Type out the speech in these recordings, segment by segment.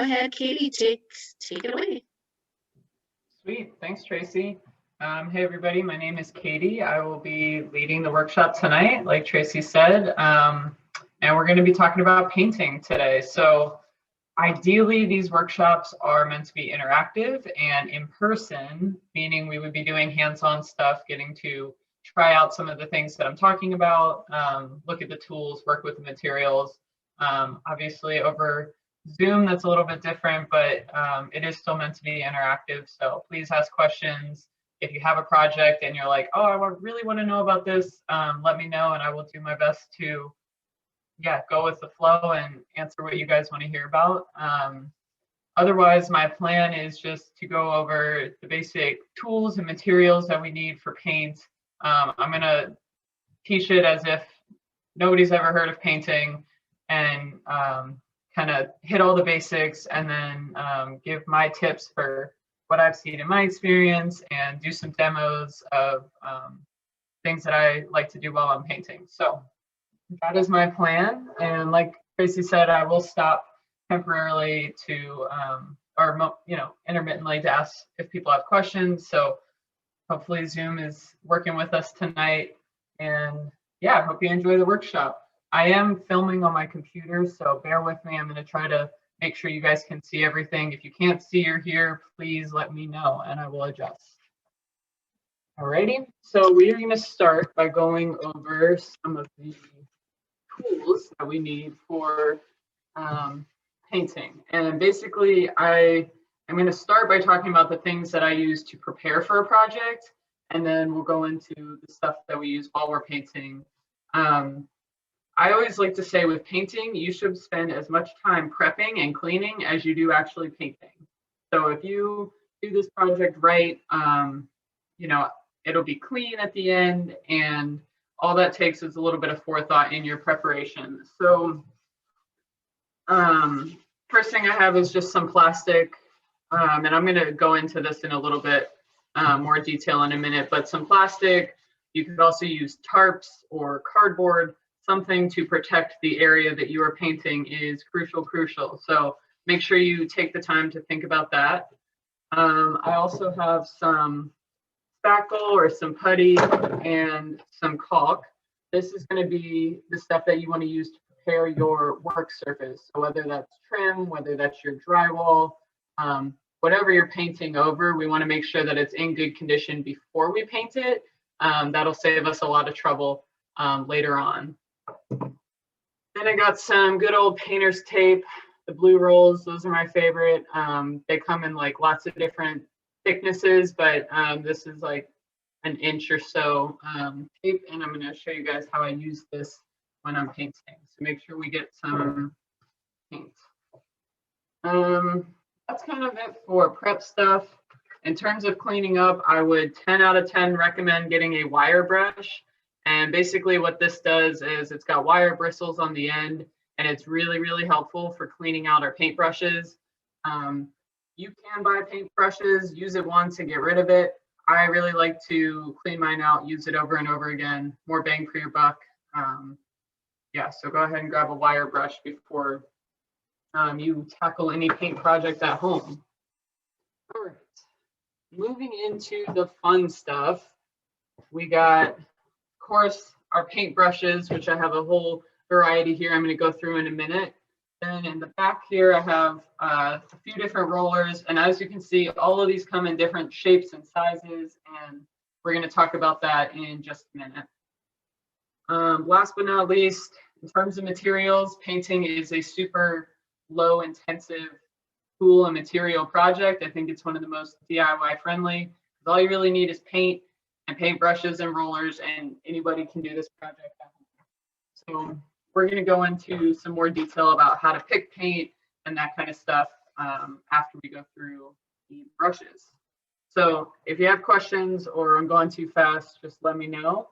ahead, Caitie, take it away. Sweet, thanks Tracy. Hey everybody, my name is Caitie. I will be leading the workshop tonight, like Tracy said, and we're going to be talking about painting today. So ideally, these workshops are meant to be interactive and in person, meaning we would be doing hands-on stuff, getting to try out some of the things that I'm talking about, look at the tools, work with the materials. Obviously over Zoom, that's a little bit different, but it is still meant to be interactive. So please ask questions. If you have a project and you're like, oh, I really want to know about this, let me know and I will do my best to go with the flow and answer what you guys want to hear about. Otherwise, my plan is just to go over the basic tools and materials that we need for paint. I'm going to teach it as if nobody's ever heard of painting and kind of hit all the basics and then give my tips for what I've seen in my experience and do some demos of things that I like to do while I'm painting. So that is my plan. And like Tracy said, I will stop temporarily to, intermittently to ask if people have questions. So hopefully Zoom is working with us tonight. And yeah, I hope you enjoy the workshop. I am filming on my computer, so bear with me. I'm going to try to make sure you guys can see everything. If you can't see or hear, please let me know and I will adjust. Alrighty, so we are going to start by going over some of the tools that we need for painting. And basically, I'm going to start by talking about the things that I use to prepare for a project, and then we'll go into the stuff that we use while we're painting. I always like to say with painting, you should spend as much time prepping and cleaning as you do actually painting. So if you do this project right, it'll be clean at the end, and all that takes is a little bit of forethought in your preparation. So first thing I have is just some plastic, and I'm going to go into this in a little bit more detail in a minute, but some plastic. You could also use tarps or cardboard. Something to protect the area that you are painting is crucial. So make sure you take the time to think about that. I also have some spackle or some putty and some caulk. This is going to be the stuff that you want to use to prepare your work surface. So whether that's trim, whether that's your drywall, whatever you're painting over, we want to make sure that it's in good condition before we paint it. That'll save us a lot of trouble later on. Then I got some good old painter's tape, the blue rolls. Those are my favorite. They come in like lots of different thicknesses, but this is like an inch or so tape, and I'm going to show you guys how I use this when I'm painting. So make sure we get some paint. That's kind of it for prep stuff. In terms of cleaning up, I would 10 out of 10 recommend getting a wire brush. And basically what this does is it's got wire bristles on the end, and it's really helpful for cleaning out our paintbrushes. You can buy paintbrushes, use it once and get rid of it. I really like to clean mine out, use it over and over again, more bang for your buck. So go ahead and grab a wire brush before you tackle any paint project at home. All right, moving into the fun stuff, we got, of course, our paint brushes, which I have a whole variety here I'm going to go through in a minute. Then in the back here, I have a few different rollers. And as you can see, all of these come in different shapes and sizes. And we're going to talk about that in just a minute. Last but not least, in terms of materials, painting is a super low intensive tool and material project. I think it's one of the most DIY friendly. All you really need is paint and paint brushes and rollers, and anybody can do this project at home. So we're going to go into some more detail about how to pick paint and that kind of stuff after we go through the brushes. So if you have questions or I'm going too fast, just let me know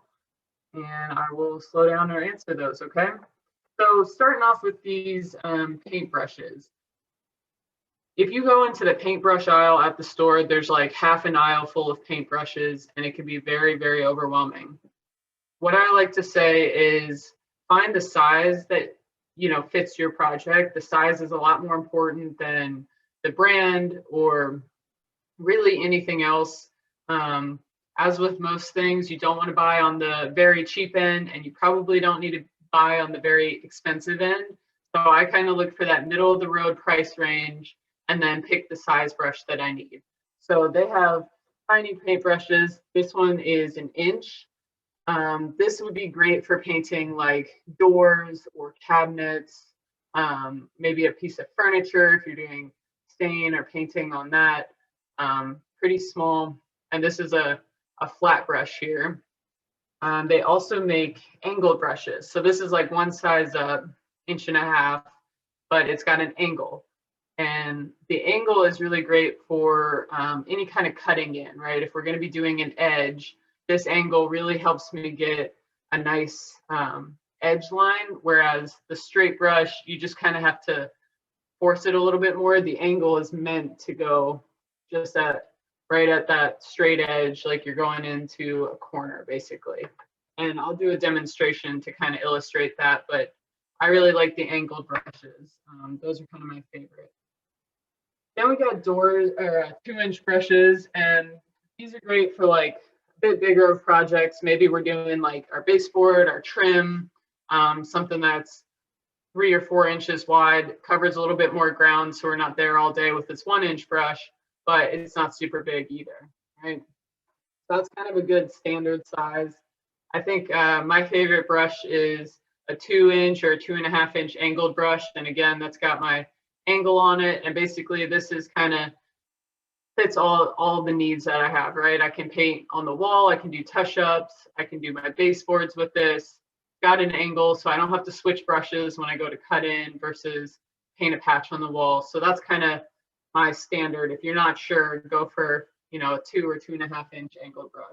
and I will slow down or answer those, okay? So starting off with these paint brushes. If you go into the paintbrush aisle at the store, there's like half an aisle full of paintbrushes, and it can be very overwhelming. What I like to say is find the size that fits your project. The size is a lot more important than the brand or really anything else. As with most things, you don't want to buy on the very cheap end, and you probably don't need to buy on the very expensive end. So I kind of look for that middle of the road price range and then pick the size brush that I need. So they have tiny paintbrushes. This one is an inch. This would be great for painting like doors or cabinets, maybe a piece of furniture if you're doing stain or painting on that. Pretty small. And this is a flat brush here. They also make angled brushes. So this is like one size up, 1.5 inches, but it's got an angle. And the angle is really great for any kind of cutting in, right? If we're going to be doing an edge, this angle really helps me get a nice edge line, whereas the straight brush, you just kind of have to force it a little bit more. The angle is meant to go just right at that straight edge, like you're going into a corner, basically. And I'll do a demonstration to kind of illustrate that, but I really like the angled brushes. Those are kind of my favorite. Then we got doors, 2-inch brushes, and these are great for like a bit bigger projects. Maybe we're doing like our baseboard, our trim, something that's 3 or 4 inches wide, covers a little bit more ground, so we're not there all day with this 1-inch brush, but it's not super big either, right? So that's kind of a good standard size. I think my favorite brush is a 2-inch or a 2.5-inch angled brush. And again, that's got my angle on it. And basically this is kind of fits all the needs that I have, right? I can paint on the wall, I can do touch-ups, I can do my baseboards with this. Got an angle, so I don't have to switch brushes when I go to cut in versus paint a patch on the wall. So that's kind of my standard. If you're not sure, go for a 2 or 2.5-inch angled brush.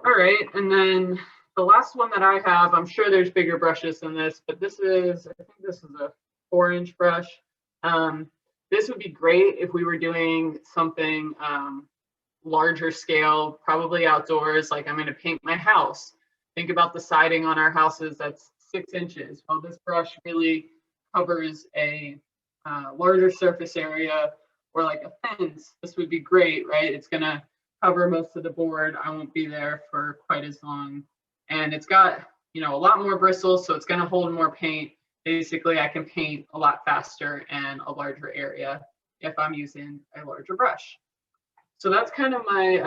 All right, and then the last one that I have, I'm sure there's bigger brushes than this, but I think this is a 4-inch brush. This would be great if we were doing something larger scale, probably outdoors, like I'm going to paint my house. Think about the siding on our houses, that's 6 inches. Well, this brush really covers a larger surface area, or like a fence. This would be great, right? It's going to cover most of the board. I won't be there for quite as long. And it's got, a lot more bristles, so it's going to hold more paint. Basically, I can paint a lot faster and a larger area if I'm using a larger brush. So that's kind of my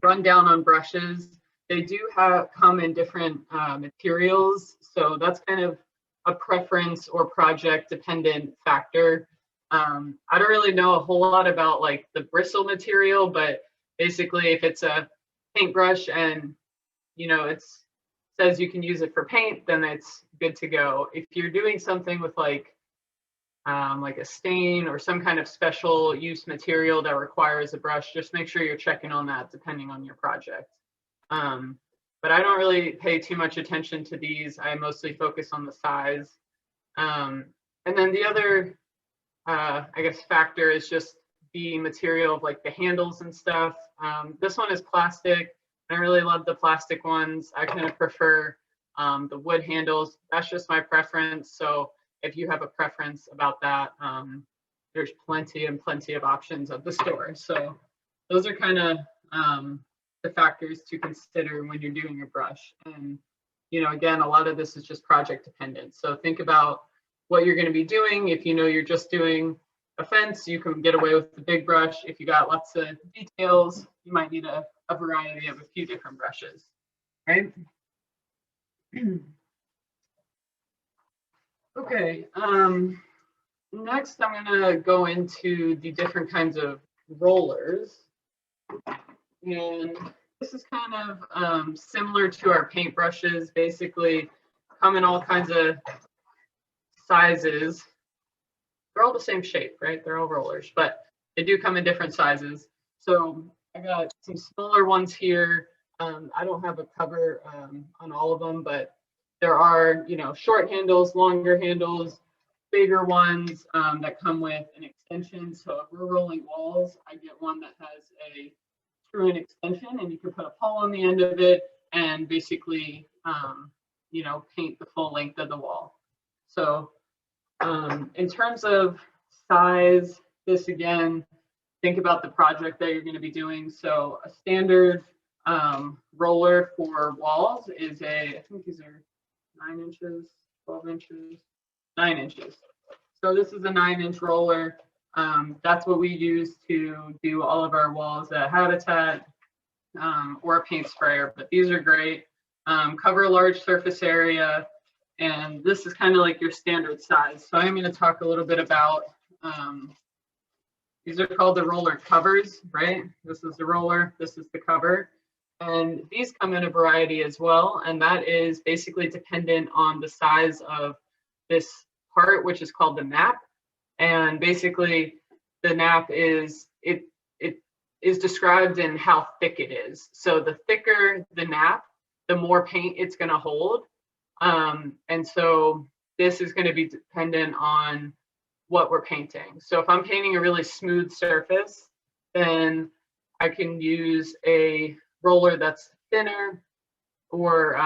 rundown on brushes. They do come in different materials, so that's kind of a preference or project dependent factor. I don't really know a whole lot about like the bristle material, but basically if it's a paintbrush and it says you can use it for paint, then it's good to go. If you're doing something with like a stain or some kind of special use material that requires a brush, just make sure you're checking on that depending on your project. But I don't really pay too much attention to these. I mostly focus on the size. And then the other I guess factor is just the material of like the handles and stuff. This one is plastic. I really love the plastic ones. I kind of prefer the wood handles. That's just my preference. So if you have a preference about that, there's plenty of options at the store. So those are kind of the factors to consider when you're doing a brush. And again, a lot of this is just project dependent. So think about what you're going to be doing. If you're just doing a fence, you can get away with the big brush. If you got lots of details, you might need a variety of a few different brushes, right? Okay, next I'm going to go into the different kinds of rollers. And this is kind of similar to our paint brushes, basically come in all kinds of sizes. They're all the same shape, right? They're all rollers, but they do come in different sizes. So I got some smaller ones here. I don't have a cover on all of them, but there are, short handles, longer handles, bigger ones that come with an extension. So if we're rolling walls, I get one that has a screw-in extension, and you can put a pole on the end of it and basically you know, paint the full length of the wall. So in terms of size, this again, think about the project that you're going to be doing. So a standard roller for walls is I think these are 9 inches, 12 inches, 9 inches. So this is a 9-inch roller. That's what we use to do all of our walls at Habitat or a paint sprayer, but these are great. Cover a large surface area, and this is kind of like your standard size. So I'm going to talk a little bit about, these are called the roller covers, right? This is the roller, this is the cover. And these come in a variety as well, and that is basically dependent on the size of this part, which is called the nap. And basically the nap is, it is described in how thick it is. So the thicker the nap, the more paint it's going to hold. And so this is going to be dependent on what we're painting. So if I'm painting a really smooth surface, then I can use a roller that's thinner, or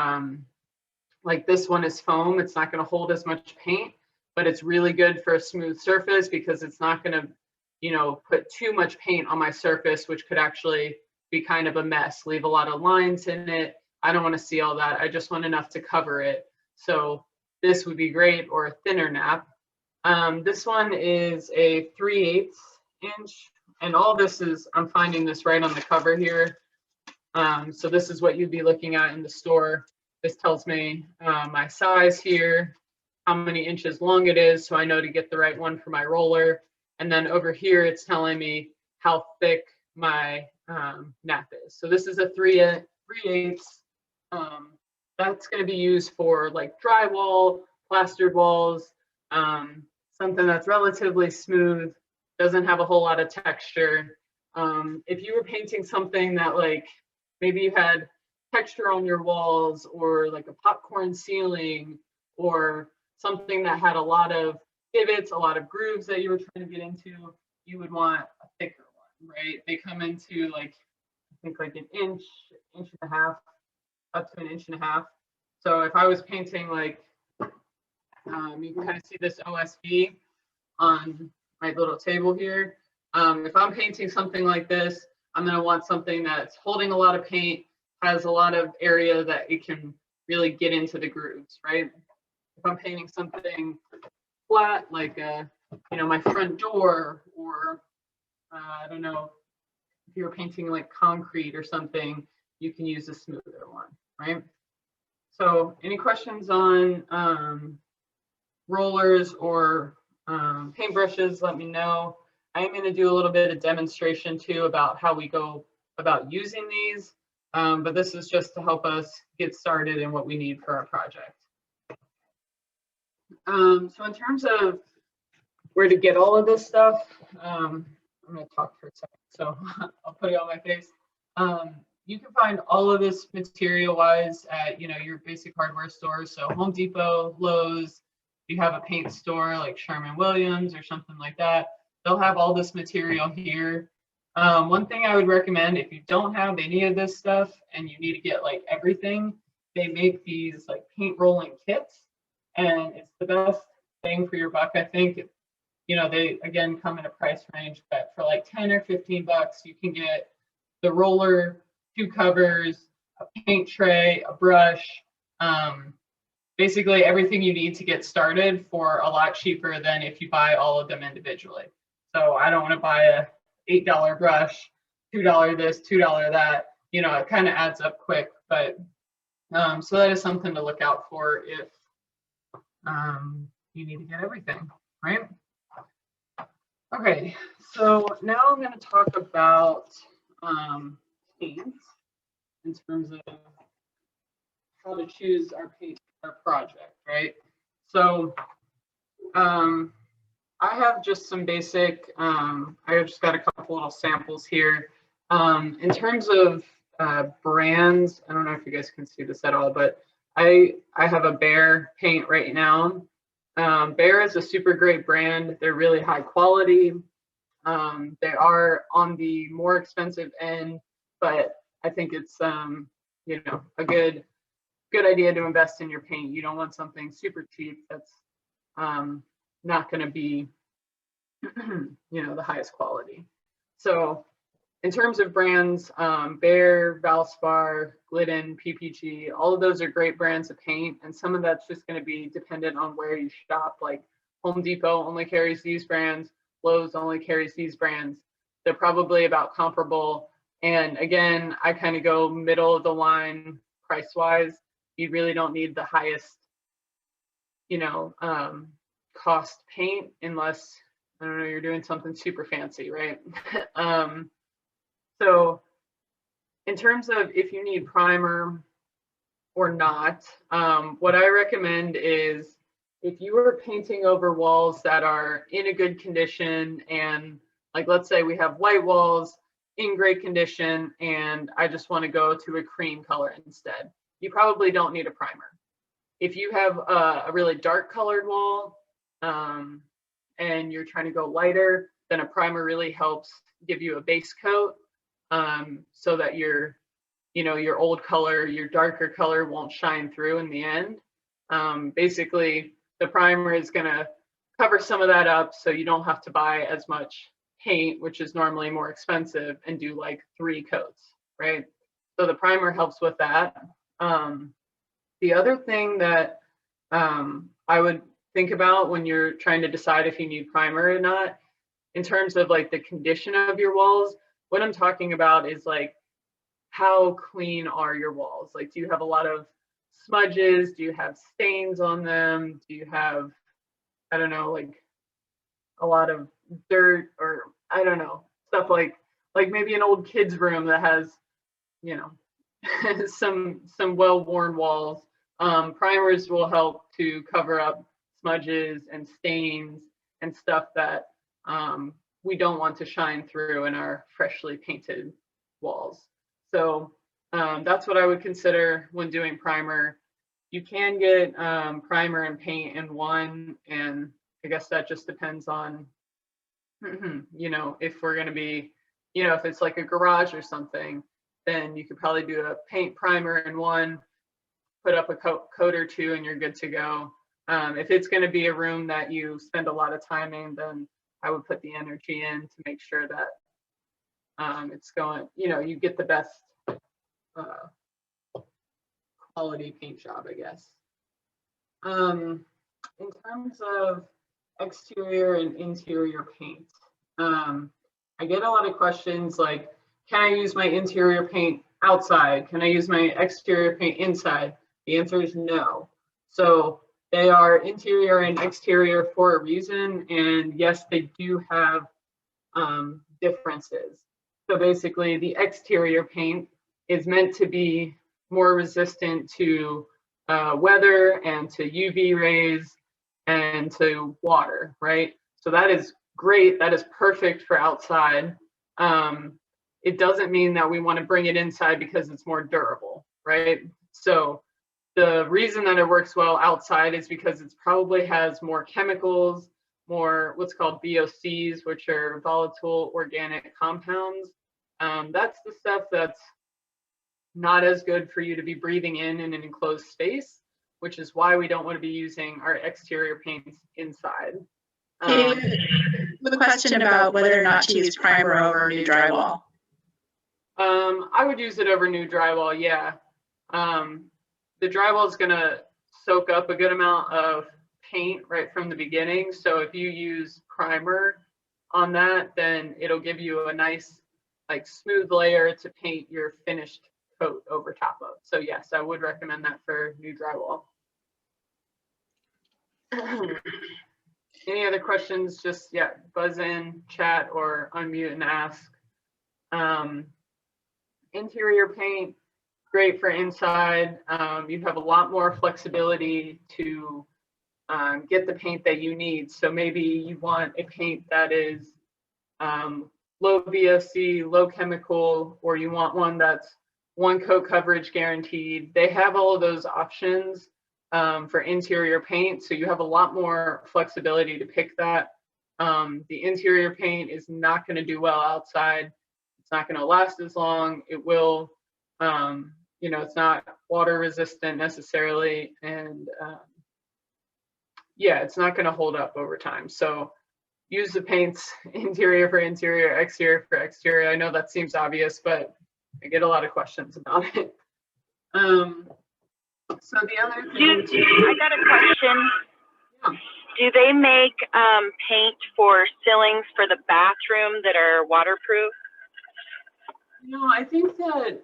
like this one is foam. It's not going to hold as much paint, but it's really good for a smooth surface because it's not going to, you know, put too much paint on my surface, which could actually be kind of a mess, leave a lot of lines in it. I don't want to see all that. I just want enough to cover it. So this would be great, or a thinner nap. This one is a 3/8 inch, and all this is, I'm finding this right on the cover here. So this is what you'd be looking at in the store. This tells me my size here, how many inches long it is, so I know to get the right one for my roller. And then over here, it's telling me how thick my nap is. So this is a 3/8. That's going to be used for like drywall, plastered walls, something that's relatively smooth, doesn't have a whole lot of texture. If you were painting something that, like, maybe you had texture on your walls, or like a popcorn ceiling, or something that had a lot of divots, a lot of grooves that you were trying to get into, you would want a thicker one, right? They come into like, I think like an inch, inch and a half, up to an inch and a half. So if I was painting like, you can kind of see this OSB on my little table here. If I'm painting something like this, I'm going to want something that's holding a lot of paint, has a lot of area that it can really get into the grooves, right? If I'm painting something flat, like you know, my front door, or I don't know, if you're painting like concrete or something, you can use a smoother one, right? So any questions on rollers or paintbrushes, let me know. I am going to do a little bit of demonstration too about how we go about using these, but this is just to help us get started in what we need for our project. So in terms of where to get all of this stuff, I'm going to talk for a second, so I'll put it on my face. You can find all of this material-wise at, you know, your basic hardware stores. So Home Depot, Lowe's. If you have a paint store like Sherwin-Williams or something like that, they'll have all this material here. One thing I would recommend, if you don't have any of this stuff and you need to get like everything, they make these like paint rolling kits, and it's the best bang for your buck, I think. You know, they again come in a price range, but for like 10 or 15 bucks, you can get the roller, 2 covers, a paint tray, a brush, basically everything you need to get started for a lot cheaper than if you buy all of them individually. So I don't want to buy a $8 brush, $2 this, $2 that. You know, it kind of adds up quick. But so that is something to look out for if you need to get everything, right? Okay, so now I'm going to talk about paints in terms of how to choose our paint for our project, right? So I have just some basic, I just got a couple little samples here. In terms of brands, I don't know if you guys can see this at all, but I have a Behr paint right now. Behr is a super great brand. They're really high quality. They are on the more expensive end, but I think it's you know, a good good idea to invest in your paint. You don't want something super cheap that's not going to be, the highest quality. So in terms of brands, Behr, Valspar, Glidden, PPG, all of those are great brands of paint, and some of that's just going to be dependent on where you shop. Like Home Depot only carries these brands, Lowe's only carries these brands. They're probably about comparable. And again, I kind of go middle of the line price-wise. You really don't need the highest, cost paint unless, I don't know, you're doing something super fancy, right? So in terms of if you need primer or not, what I recommend is if you are painting over walls that are in a good condition, and like let's say we have white walls in great condition and I just want to go to a cream color instead, you probably don't need a primer. If you have a really dark colored wall and you're trying to go lighter, then a primer really helps give you a base coat so that your old color, your darker color won't shine through in the end. Basically, the primer is going to cover some of that up so you don't have to buy as much paint, which is normally more expensive, and do like 3 coats, right? So the primer helps with that. The other thing that I would think about when you're trying to decide if you need primer or not, in terms of like the condition of your walls, what I'm talking about is like, how clean are your walls? Like, do you have a lot of smudges? Do you have stains on them? Do you have, I don't know, like a lot of dirt, or I don't know, stuff like maybe an old kid's room that has, some well-worn walls. Primers will help to cover up smudges and stains and stuff that we don't want to shine through in our freshly painted walls. So that's what I would consider when doing primer. You can get primer and paint in one, and I guess that just depends on, if we're going to be, if it's like a garage or something, then you could probably do a paint primer in one, put up a coat or two, and you're good to go. If it's going to be a room that you spend a lot of time in, then I would put the energy in to make sure that it's going, you get the best quality paint job, I guess. In terms of exterior and interior paint, I get a lot of questions like, can I use my interior paint outside? Can I use my exterior paint inside? The answer is no. So they are interior and exterior for a reason, and yes, they do have differences. So basically, the exterior paint is meant to be more resistant to weather and to UV rays and to water, right? So that is great. That is perfect for outside. It doesn't mean that we want to bring it inside because it's more durable, right? So the reason that it works well outside is because it probably has more chemicals, more what's called VOCs, which are volatile organic compounds. That's the stuff that's not as good for you to be breathing in an enclosed space, which is why we don't want to be using our exterior paints inside. The question about whether or not to use primer over new drywall. I would use it over new drywall, yeah. The drywall is going to soak up a good amount of paint right from the beginning. So if you use primer on that, then it'll give you a nice, like, smooth layer to paint your finished coat over top of. So yes, I would recommend that for new drywall. Any other questions? Just, yeah, buzz in, chat, or unmute and ask. Interior paint, great for inside. You have a lot more flexibility to get the paint that you need. So maybe you want a paint that is low VOC, low chemical, or you want one that's 1 coat coverage guaranteed. They have all of those options for interior paint, so you have a lot more flexibility to pick that. The interior paint is not going to do well outside. It's not going to last as long. It will, you know, it's not water resistant necessarily, and yeah, it's not going to hold up over time. So use the paints interior for interior, exterior for exterior. I know that seems obvious, but I get a lot of questions about it. So the other thing, I got a question. Yeah. Do they make paint for ceilings for the bathroom that are waterproof? No, I think that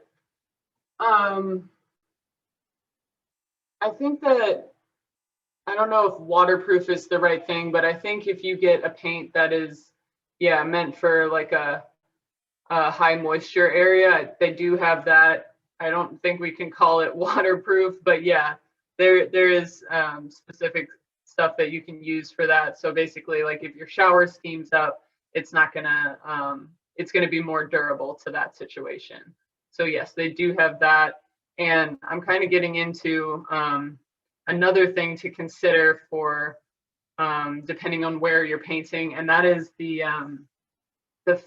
I don't know if waterproof is the right thing, but I think if you get a paint that is, yeah, meant for like a high moisture area, they do have that. I don't think we can call it waterproof, but yeah, there is specific stuff that you can use for that. So basically, like if your shower steams up, it's not gonna, it's gonna be more durable to that situation. So yes, they do have that. And I'm kind of getting into another thing to consider for depending on where you're painting, and that is the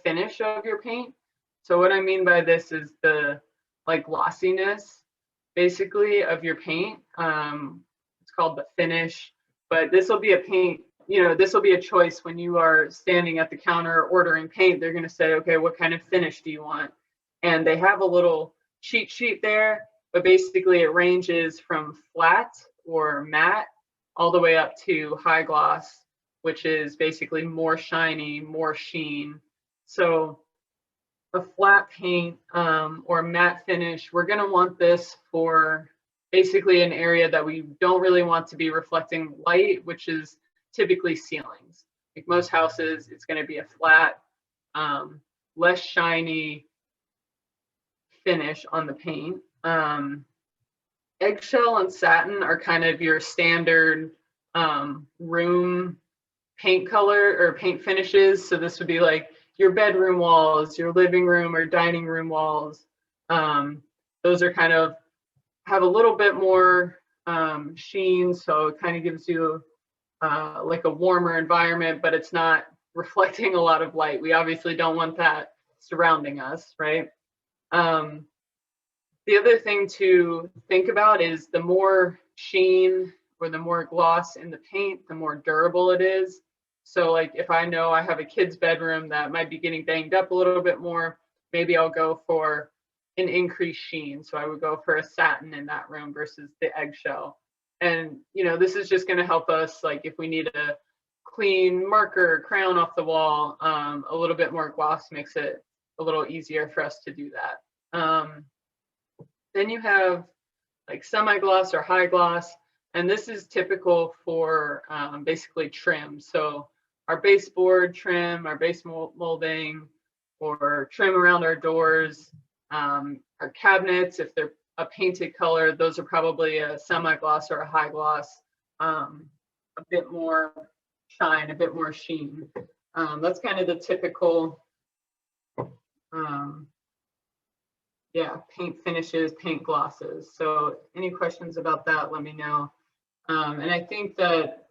finish of your paint. So what I mean by this is the like glossiness basically of your paint. It's called the finish, but this will be a paint, you know, this will be a choice when you are standing at the counter ordering paint. They're going to say, okay, what kind of finish do you want? And they have a little cheat sheet there, but basically it ranges from flat or matte all the way up to high gloss, which is basically more shiny, more sheen. So a flat paint or matte finish, we're going to want this for basically an area that we don't really want to be reflecting light, which is typically ceilings. Like most houses, it's going to be a flat, less shiny finish on the paint. Eggshell and satin are kind of your standard room paint color or paint finishes. So this would be like your bedroom walls, your living room or dining room walls. Those are kind of have a little bit more sheen, so it kind of gives you like a warmer environment, but it's not reflecting a lot of light. We obviously don't want that surrounding us, right? The other thing to think about is the more sheen or the more gloss in the paint, the more durable it is. So like if I know I have a kid's bedroom that might be getting banged up a little bit more, maybe I'll go for an increased sheen. So I would go for a satin in that room versus the eggshell. And you know, this is just going to help us, like if we need a clean marker crayon off the wall, a little bit more gloss makes it a little easier for us to do that. Then you have like semi-gloss or high gloss, and this is typical for basically trim. So our baseboard trim, our base molding, or trim around our doors, our cabinets, if they're a painted color, those are probably a semi-gloss or a high gloss, a bit more shine, a bit more sheen. That's kind of the typical paint finishes, paint glosses. So any questions about that, let me know. And I think that,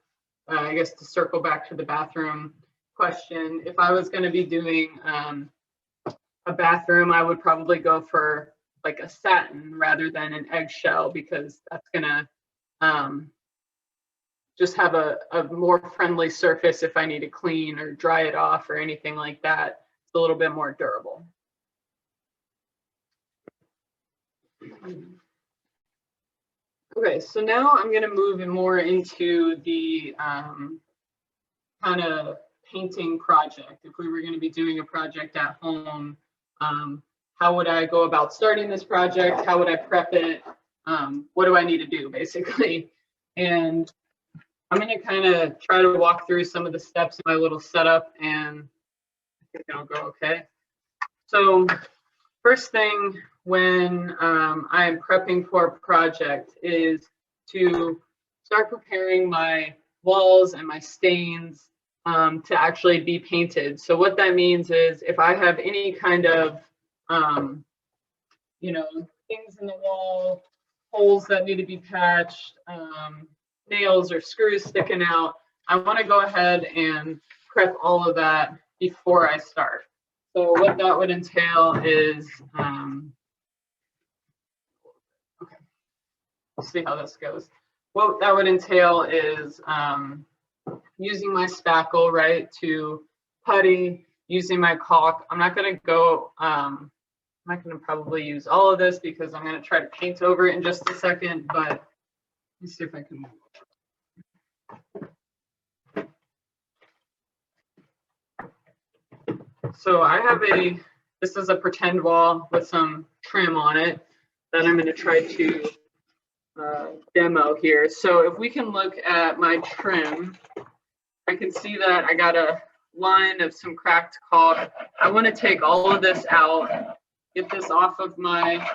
I guess to circle back to the bathroom question, if I was going to be doing a bathroom, I would probably go for like a satin rather than an eggshell, because that's going to just have a more friendly surface if I need to clean or dry it off or anything like that. It's a little bit more durable. Okay, so now I'm going to move more into the kind of painting project. If we were going to be doing a project at home, how would I go about starting this project? How would I prep it? What do I need to do, basically? And I'm going to kind of try to walk through some of the steps in my little setup, and I think it'll go okay. So first thing when I'm prepping for a project is to start preparing my walls and my stains to actually be painted. So what that means is if I have any kind of, you know, things in the wall, holes that need to be patched, nails or screws sticking out, I want to go ahead and prep all of that before I start. So what that would entail is we'll see how this goes. What that would entail is using my spackle, right, to putty, using my caulk. I'm not going to go, I'm not going to probably use all of this because I'm going to try to paint over it in just a second, but let me see if I can. So I have this is a pretend wall with some trim on it that I'm going to try to demo here. So if we can look at my trim, I can see that I got a line of some cracked caulk. I want to take all of this out, get this off of my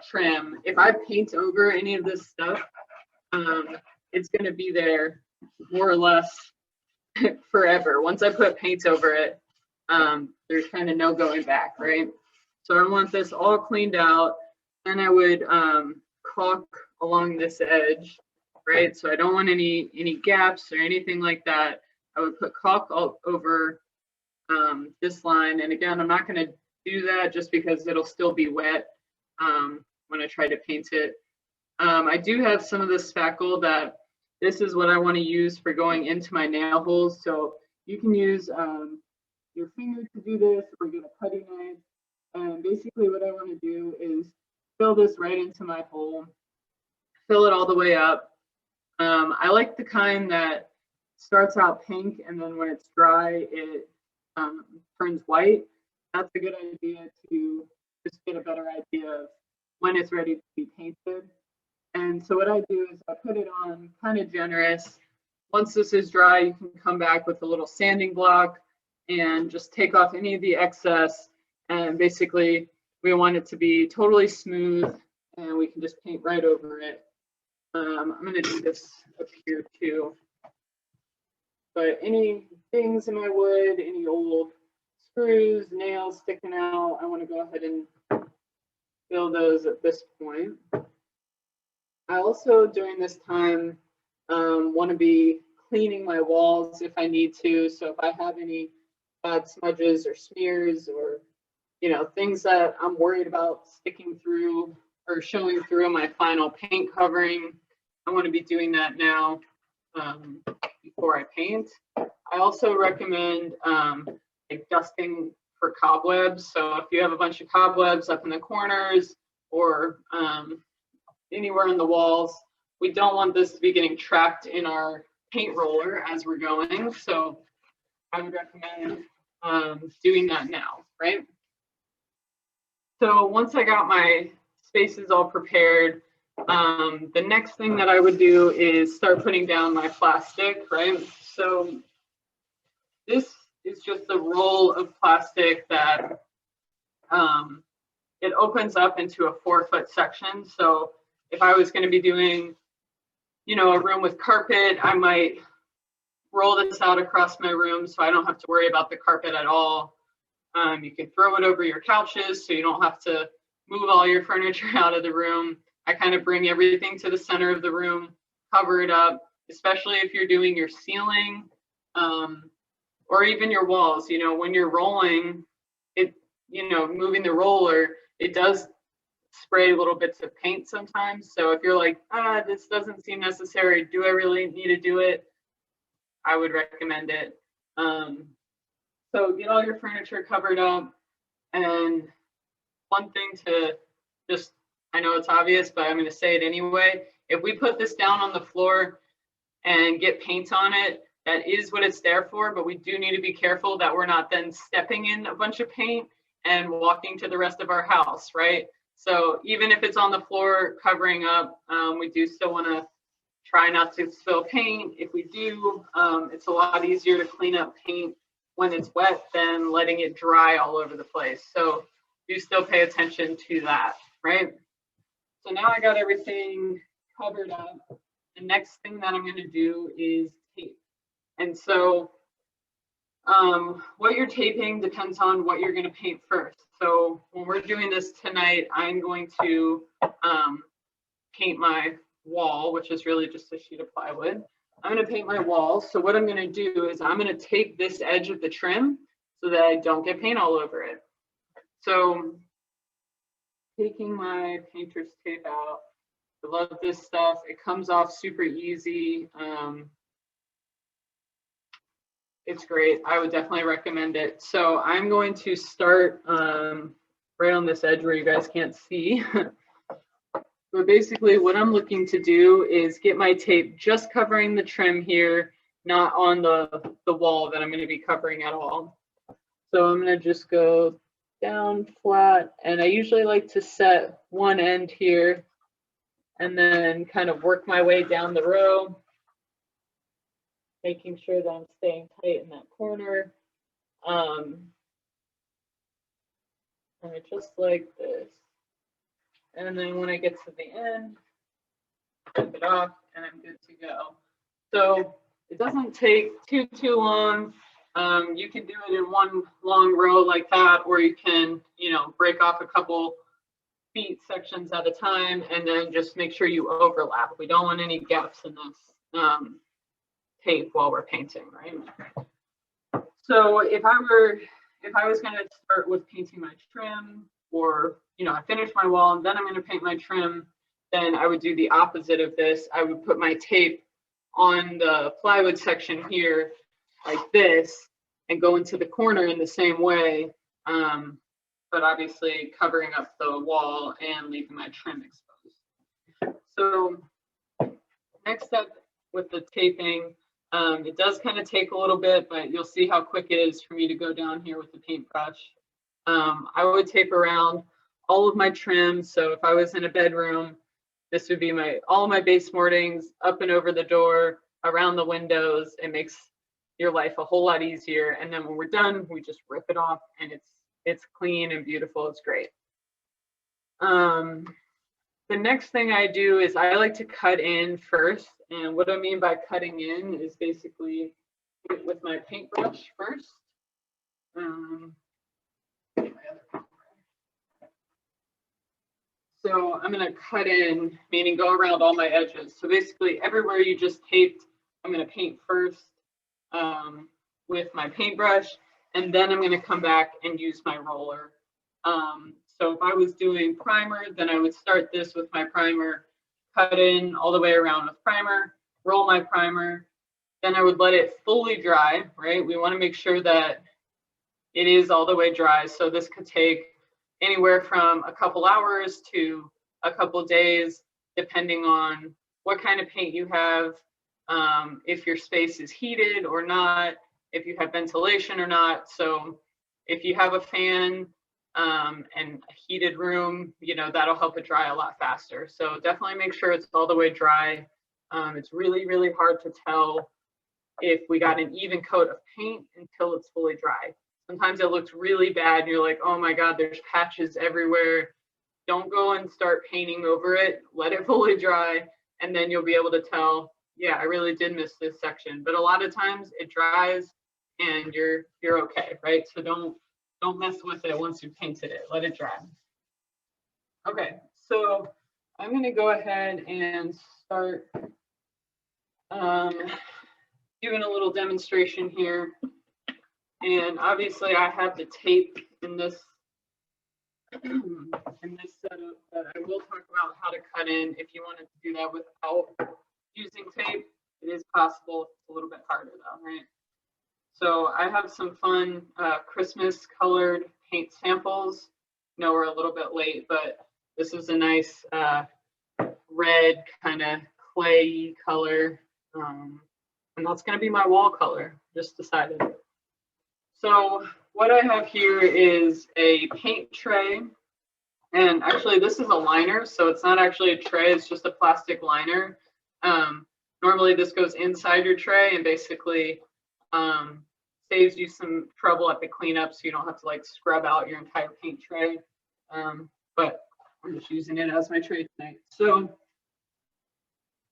trim. If I paint over any of this stuff, it's going to be there more or less forever. Once I put paint over it, there's kind of no going back, right? So I want this all cleaned out. Then I would caulk along this edge, right? So I don't want any gaps or anything like that. I would put caulk all over this line. And again, I'm not going to do that just because it'll still be wet when I try to paint it. I do have some of this spackle that this is what I want to use for going into my nail holes. So you can use your finger to do this, or get a putty knife. And basically what I want to do is fill this right into my hole, fill it all the way up. I like the kind that starts out pink and then when it's dry, it turns white. That's a good idea to just get a better idea of when it's ready to be painted. And so what I do is I put it on kind of generous. Once this is dry, you can come back with a little sanding block and just take off any of the excess. And basically, we want it to be totally smooth and we can just paint right over it. I'm going to do this up here too. But any things in my wood, any old screws, nails sticking out, I want to go ahead and fill those at this point. I also, during this time, want to be cleaning my walls if I need to. So if I have any bad smudges or smears or, you know, things that I'm worried about sticking through or showing through my final paint covering, I want to be doing that now before I paint. I also recommend like dusting for cobwebs. So if you have a bunch of cobwebs up in the corners or anywhere in the walls, we don't want this to be getting trapped in our paint roller as we're going. So I would recommend doing that now, right? So once I got my spaces all prepared, the next thing that I would do is start putting down my plastic, right? So this is just a roll of plastic that it opens up into a 4-foot section. So if I was going to be doing, you know, a room with carpet, I might roll this out across my room so I don't have to worry about the carpet at all. You can throw it over your couches so you don't have to move all your furniture out of the room. I kind of bring everything to the center of the room, cover it up, especially if you're doing your ceiling or even your walls. You know, when you're rolling it, you know, moving the roller, it does spray little bits of paint sometimes. So if you're like, this doesn't seem necessary, do I really need to do it? I would recommend it. So get all your furniture covered up. And one thing to just, I know it's obvious, but I'm going to say it anyway. If we put this down on the floor and get paint on it, that is what it's there for, but we do need to be careful that we're not then stepping in a bunch of paint and walking to the rest of our house, right? So even if it's on the floor covering up, we do still want to try not to spill paint. If we do, it's a lot easier to clean up paint when it's wet than letting it dry all over the place. So do still pay attention to that, right? So now I got everything covered up. The next thing that I'm going to do is tape. And so what you're taping depends on what you're going to paint first. So when we're doing this tonight, I'm going to paint my wall, which is really just a sheet of plywood. I'm going to paint my wall. So what I'm going to do is I'm going to tape this edge of the trim so that I don't get paint all over it. So taking my painter's tape out, I love this stuff. It comes off super easy. It's great. I would definitely recommend it. So I'm going to start right on this edge where you guys can't see. But basically what I'm looking to do is get my tape just covering the trim here, not on the wall that I'm going to be covering at all. So I'm going to just go down flat, and I usually like to set one end here and then kind of work my way down the row, making sure that I'm staying tight in that corner. And just like this. And then when I get to the end, flip it off and I'm good to go. So it doesn't take too long. You can do it in one long row like that, or you can, break off a couple feet sections at a time and then just make sure you overlap. We don't want any gaps in this tape while we're painting, right? So if I was going to start with painting my trim, or I finished my wall and then I'm going to paint my trim, then I would do the opposite of this. I would put my tape on the plywood section here like this and go into the corner in the same way, but obviously covering up the wall and leaving my trim exposed. So next step with the taping, it does kind of take a little bit, but you'll see how quick it is for me to go down here with the paintbrush. I would tape around all of my trim. So if I was in a bedroom, this would be all of my base mortings, up and over the door, around the windows. It makes your life a whole lot easier. And then when we're done, we just rip it off and it's clean and beautiful. It's great. The next thing I do is I like to cut in first. And what I mean by cutting in is basically with my paintbrush first. So I'm going to cut in, meaning go around all my edges. So basically everywhere you just taped, I'm going to paint first with my paintbrush, and then I'm going to come back and use my roller. So if I was doing primer, then I would start this with my primer, cut in all the way around with primer, roll my primer, then I would let it fully dry, right? We want to make sure that it is all the way dry. So this could take anywhere from a couple hours to a couple days, depending on what kind of paint you have, if your space is heated or not, if you have ventilation or not. So if you have a fan and a heated room, that'll help it dry a lot faster. So definitely make sure it's all the way dry. It's really, really hard to tell if we got an even coat of paint until it's fully dry. Sometimes it looks really bad and you're like, oh my God, there's patches everywhere. Don't go and start painting over it. Let it fully dry, and then you'll be able to tell, yeah, I really did miss this section. But a lot of times it dries and you're okay, right? So don't mess with it once you've painted it. Let it dry. Okay, so I'm going to go ahead and start doing a little demonstration here. And obviously I have the tape in this setup, but I will talk about how to cut in. If you wanted to do that without using tape, it is possible. It's a little bit harder though, right? So I have some fun Christmas colored paint samples. I know we're a little bit late, but this is a nice red kind of clayey color. And that's going to be my wall color, just decided. So what I have here is a paint tray, and actually this is a liner, so it's not actually a tray, it's just a plastic liner. Normally this goes inside your tray and basically saves you some trouble at the cleanup, so you don't have to like scrub out your entire paint tray. But I'm just using it as my tray tonight. So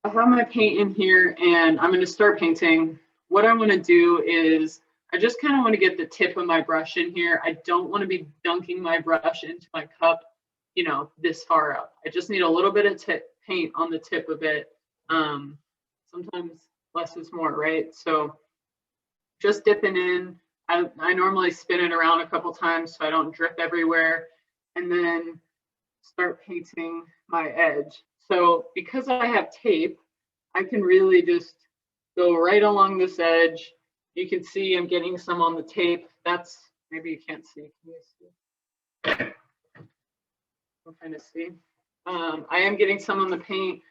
I have my paint in here and I'm going to start painting. What I want to do is I just kind of want to get the tip of my brush in here. I don't want to be dunking my brush into my cup, this far up. I just need a little bit of paint on the tip of it. Sometimes less is more, right? So just dipping in. I normally spin it around a couple times so I don't drip everywhere, and then start painting my edge. So because I have tape, I can really just go right along this edge. You can see I'm getting some on the tape. That's, maybe you can't see. Can you see? I'm trying to see. I am getting some on the paint.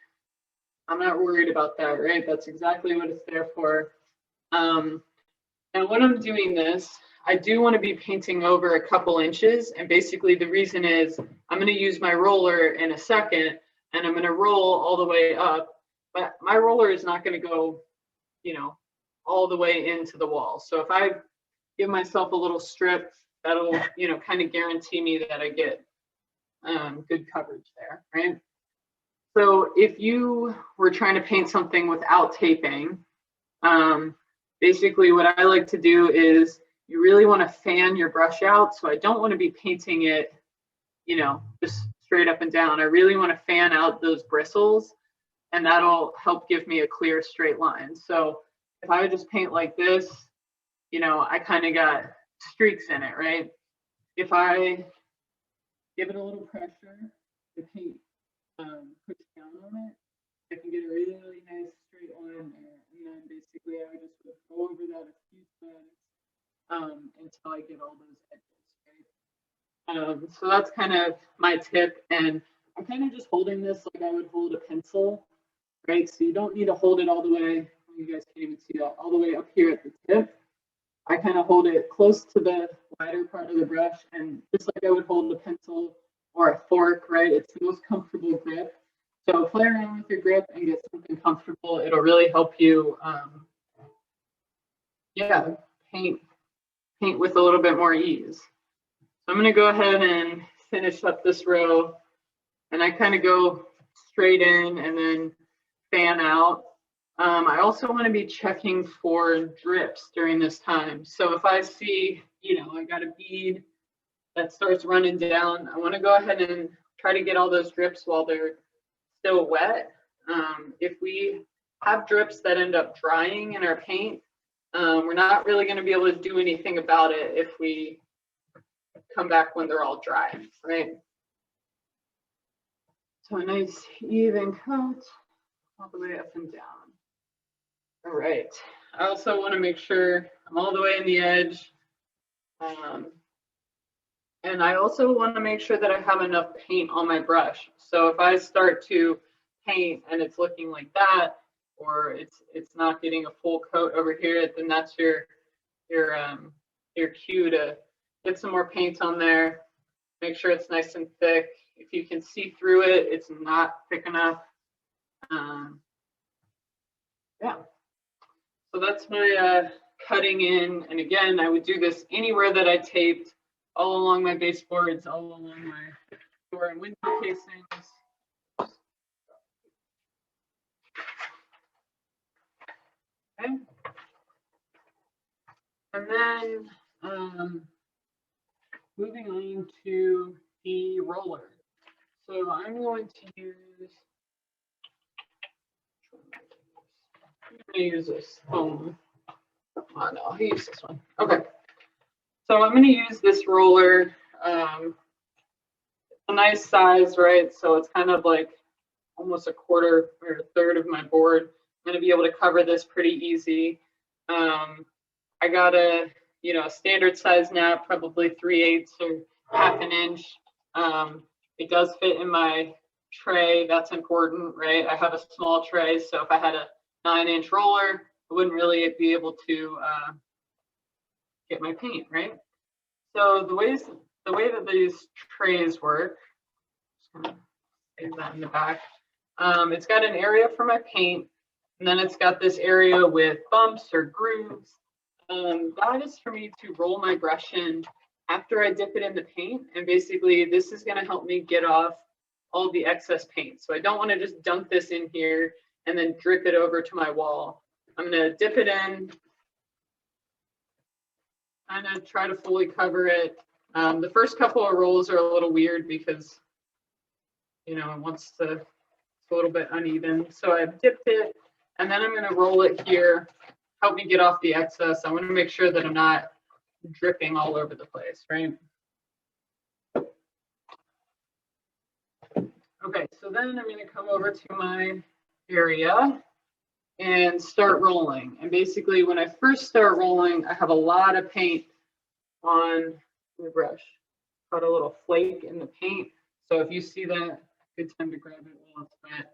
I'm not worried about that, right? That's exactly what it's there for. And when I'm doing this, I do want to be painting over a couple inches. And basically the reason is I'm going to use my roller in a second and I'm going to roll all the way up, but my roller is not going to go, you know, all the way into the wall. So if I give myself a little strip, that'll, you know, kind of guarantee me that I get good coverage there, right? So if you were trying to paint something without taping, basically what I like to do is you really want to fan your brush out. So I don't want to be painting it, you know, just straight up and down. I really want to fan out those bristles, and that'll help give me a clear straight line. So if I just paint like this, you know, I kind of got streaks in it, right? If I give it a little pressure, the paint push down on it, I can get a really, really nice straight line there. And then basically I would just go over that a few times until I get all those edges, right? So that's kind of my tip. And I'm kind of just holding this like I would hold a pencil, right? So you don't need to hold it all the way, you guys can't even see that, all the way up here at the tip. I kind of hold it close to the wider part of the brush, and just like I would hold a pencil or a fork, right? It's the most comfortable grip. So play around with your grip and get something comfortable. It'll really help you, yeah, paint with a little bit more ease. So I'm going to go ahead and finish up this row, and I kind of go straight in and then fan out. I also want to be checking for drips during this time. So if I see, you know, I got a bead that starts running down, I want to go ahead and try to get all those drips while they're still wet. If we have drips that end up drying in our paint, we're not really going to be able to do anything about it if we come back when they're all dry, right? So a nice even coat all the way up and down. All right. I also want to make sure I'm all the way in the edge. And I also want to make sure that I have enough paint on my brush. So if I start to paint and it's looking like that, or it's not getting a full coat over here, then that's your cue to get some more paint on there. Make sure it's nice and thick. If you can see through it, it's not thick enough. Yeah. So that's my cutting in. And again, I would do this anywhere that I taped, all along my baseboards, all along my door and window casings. Okay. And then moving on to the roller. So I'm going to use, this foam. Oh no, I'll use this one. Okay. So I'm going to use this roller. It's a nice size, right? So it's kind of like almost a quarter or a third of my board. I'm going to be able to cover this pretty easy. I got a standard size nap, probably 3/8 or half an inch. It does fit in my tray. That's important, right? I have a small tray, so if I had a 9-inch roller, I wouldn't really be able to get my paint, right? So the way that these trays work, just gonna save that in the back. It's got an area for my paint, and then it's got this area with bumps or grooves. That is for me to roll my brush in after I dip it in the paint, and basically this is going to help me get off all the excess paint. So I don't want to just dunk this in here and then drip it over to my wall. I'm going to dip it in, kind of try to fully cover it. The first couple of rolls are a little weird because, it wants to, it's a little bit uneven. So I've dipped it, and then I'm going to roll it here, help me get off the excess. I want to make sure that I'm not dripping all over the place, right? Okay, so then I'm going to come over to my area and start rolling. And basically when I first start rolling, I have a lot of paint on the brush. Got a little flake in the paint. So if you see that, good time to grab it while it's wet.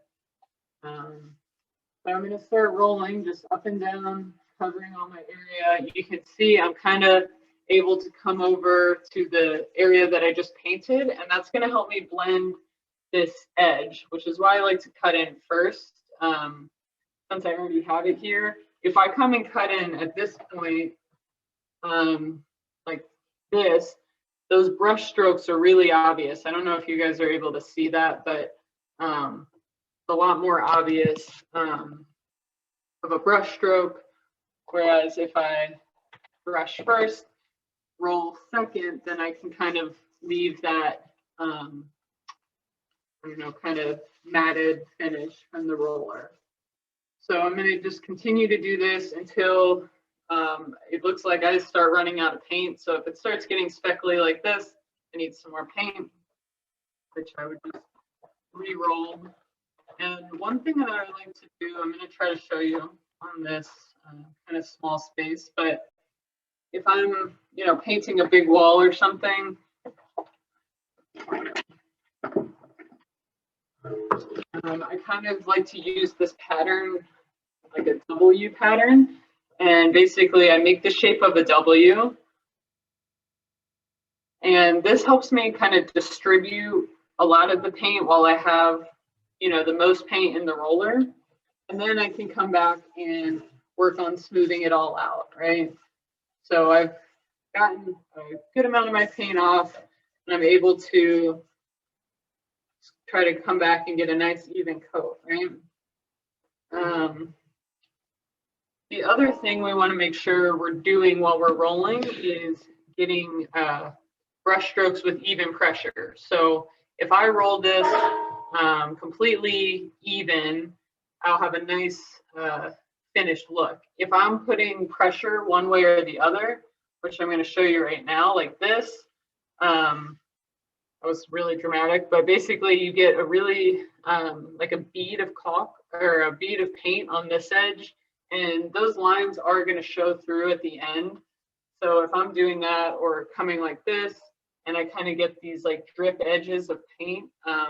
So I'm going to start rolling just up and down, covering all my area. You can see I'm kind of able to come over to the area that I just painted, and that's going to help me blend this edge, which is why I like to cut in first, since I already have it here. If I come and cut in at this point, like this, those brush strokes are really obvious. I don't know if you guys are able to see that, but it's a lot more obvious of a brush stroke. Whereas if I brush first, roll second, then I can kind of leave that, I don't know, kind of matted finish from the roller. So I'm going to just continue to do this until it looks like I start running out of paint. So if it starts getting speckly like this, I need some more paint, which I would just re-roll. And one thing that I would like to do, I'm going to try to show you on this kind of small space, but if I'm, you know, painting a big wall or something, I kind of like to use this pattern, like a W pattern. And basically I make the shape of a W. And this helps me kind of distribute a lot of the paint while I have, you know, the most paint in the roller. And then I can come back and work on smoothing it all out, right? So I've gotten a good amount of my paint off, and I'm able to try to come back and get a nice even coat, right? The other thing we want to make sure we're doing while we're rolling is getting brush strokes with even pressure. So if I roll this completely even, I'll have a nice finished look. If I'm putting pressure one way or the other, which I'm going to show you right now, like this, that was really dramatic, but basically you get a really like a bead of caulk or a bead of paint on this edge, and those lines are going to show through at the end. So if I'm doing that or coming like this, and I kind of get these like drip edges of paint,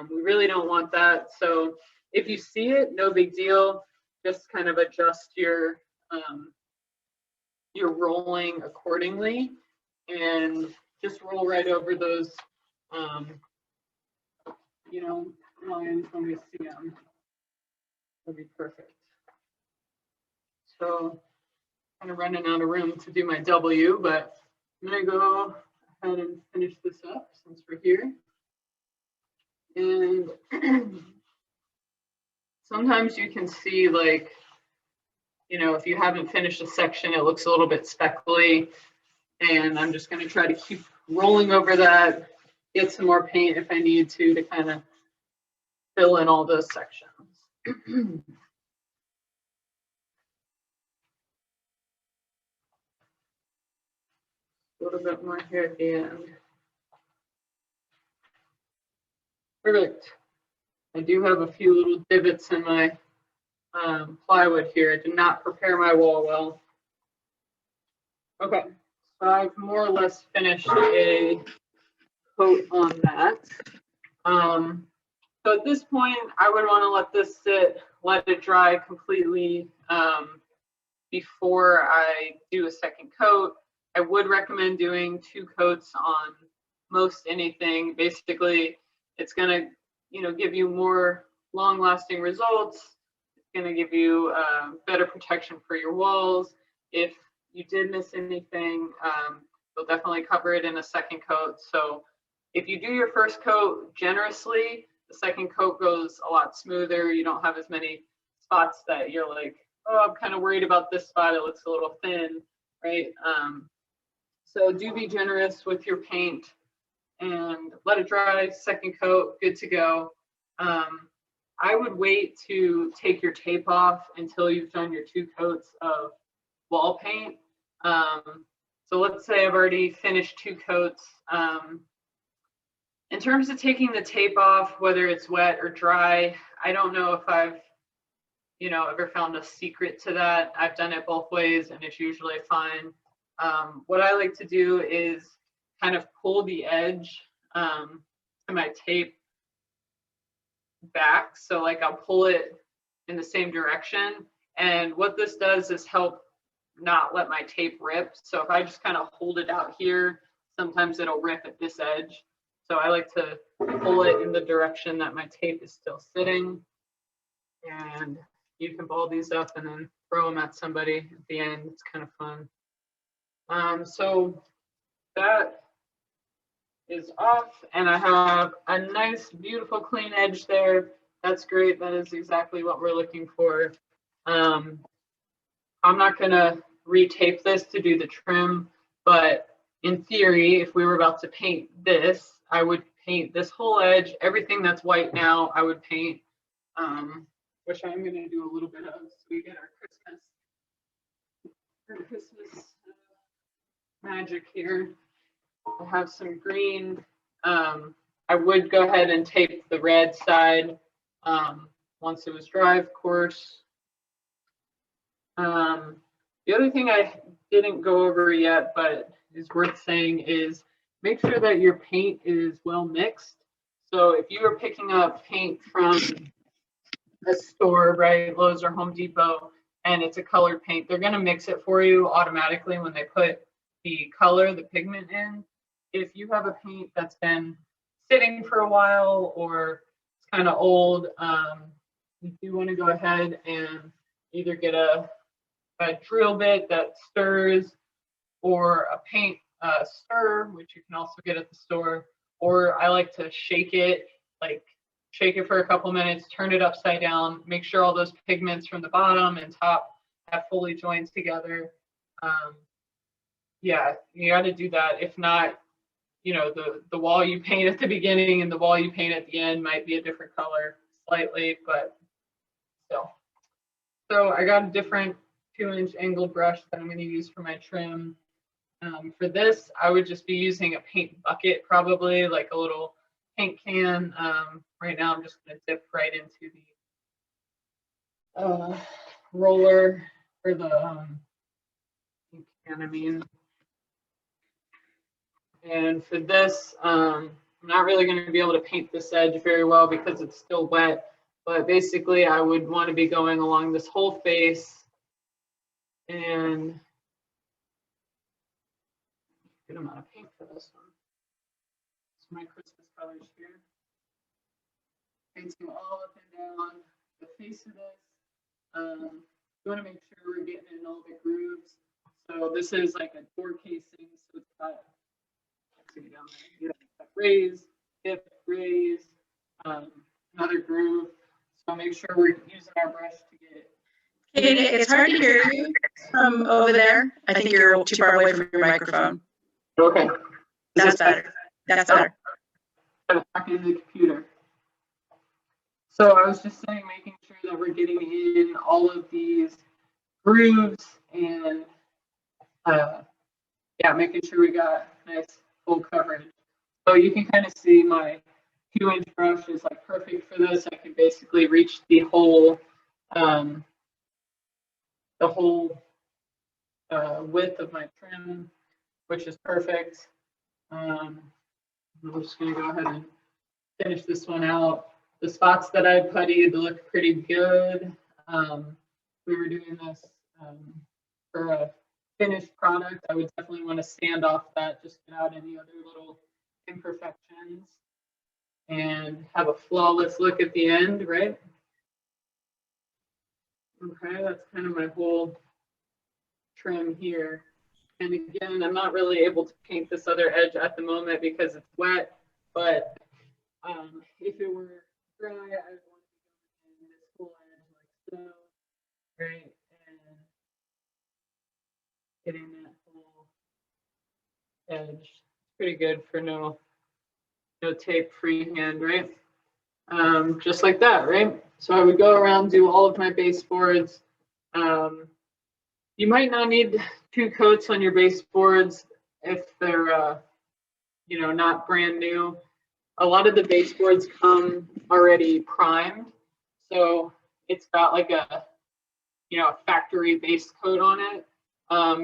we really don't want that. So if you see it, no big deal. Just kind of adjust your rolling accordingly, and just roll right over those, you know, lines when we see them. That'll be perfect. So kind of running out of room to do my W, but I'm gonna go ahead and finish this up since we're here. And sometimes you can see, like, you know, if you haven't finished a section, it looks a little bit speckly. And I'm just going to try to keep rolling over that, get some more paint if I need to kind of fill in all those sections. A little bit more here at the end. Perfect. I do have a few little divots in my plywood here. I did not prepare my wall well. Okay, so I've more or less finished a coat on that. So at this point, I would want to let this sit, let it dry completely before I do a second coat. I would recommend doing 2 coats on most anything. Basically, it's going to, you know, give you more long-lasting results. It's going to give you better protection for your walls. If you did miss anything, you'll definitely cover it in a second coat. So if you do your first coat generously, the second coat goes a lot smoother. You don't have as many spots that you're like, oh, I'm kind of worried about this spot. It looks a little thin, right? So do be generous with your paint and let it dry. Second coat, good to go. I would wait to take your tape off until you've done your 2 coats of wall paint. So let's say I've already finished 2 coats. In terms of taking the tape off, whether it's wet or dry, I don't know if I've, ever found a secret to that. I've done it both ways and it's usually fine. What I like to do is kind of pull the edge to my tape back. So like I'll pull it in the same direction. And what this does is help not let my tape rip. So if I just kind of hold it out here, sometimes it'll rip at this edge. So I like to pull it in the direction that my tape is still sitting. And you can ball these up and then throw them at somebody at the end. It's kind of fun. So that is off, and I have a nice, beautiful, clean edge there. That's great. That is exactly what we're looking for. I'm not going to retape this to do the trim, but in theory, if we were about to paint this, I would paint this whole edge. Everything that's white now, I would paint, which I'm going to do a little bit of so we get our Christmas magic here. I have some green. I would go ahead and tape the red side once it was dry, of course. The other thing I didn't go over yet, but is worth saying, is make sure that your paint is well mixed. So if you are picking up paint from a store, right, Lowe's or Home Depot, and it's a colored paint, they're going to mix it for you automatically when they put the color, the pigment in. If you have a paint that's been sitting for a while or it's kind of old, you do want to go ahead and either get a drill bit that stirs, or a paint stir, which you can also get at the store, or I like to shake it for a couple minutes, turn it upside down, make sure all those pigments from the bottom and top have fully joined together. Yeah, you got to do that. If not, the wall you paint at the beginning and the wall you paint at the end might be a different color slightly, but still. So I got a different 2-inch angled brush that I'm going to use for my trim. For this, I would just be using a paint bucket, probably like a little paint can. Right now, I'm just going to dip right into the roller, or the paint can, I mean. And for this, I'm not really going to be able to paint this edge very well because it's still wet. But basically, I would want to be going along this whole face and good amount of paint for this one. It's my Christmas colors here. Painting all up and down the face of this. You want to make sure we're getting in all the grooves. So this is like a door casing, so it's got, let's see down there, you know, raise, hip, raise, another groove. So make sure we're using our brush to get. Caitie, it's hard to hear you from over there. I think you're too far away from your microphone. Okay. That's better. That's better. I'm talking to the computer. So I was just saying, making sure that we're getting in all of these grooves and yeah, making sure we got nice full coverage. So you can kind of see my 2-inch brush is like perfect for this. I can basically reach the whole width of my trim, which is perfect. I'm just going to go ahead and finish this one out. The spots that I puttied look pretty good. We were doing this for a finished product. I would definitely want to sand off that, just get out any other little imperfections and have a flawless look at the end, right? Okay, that's kind of my whole trim here. And again, I'm not really able to paint this other edge at the moment because it's wet, but if it were dry, I would want to go in this whole edge like so, right? And getting that whole edge. Pretty good for no tape freehand, right? Just like that, right? So I would go around, do all of my baseboards. You might not need 2 coats on your baseboards if they're not brand new. a lot of the baseboards come already primed. So it's got like a, a factory base coat on it.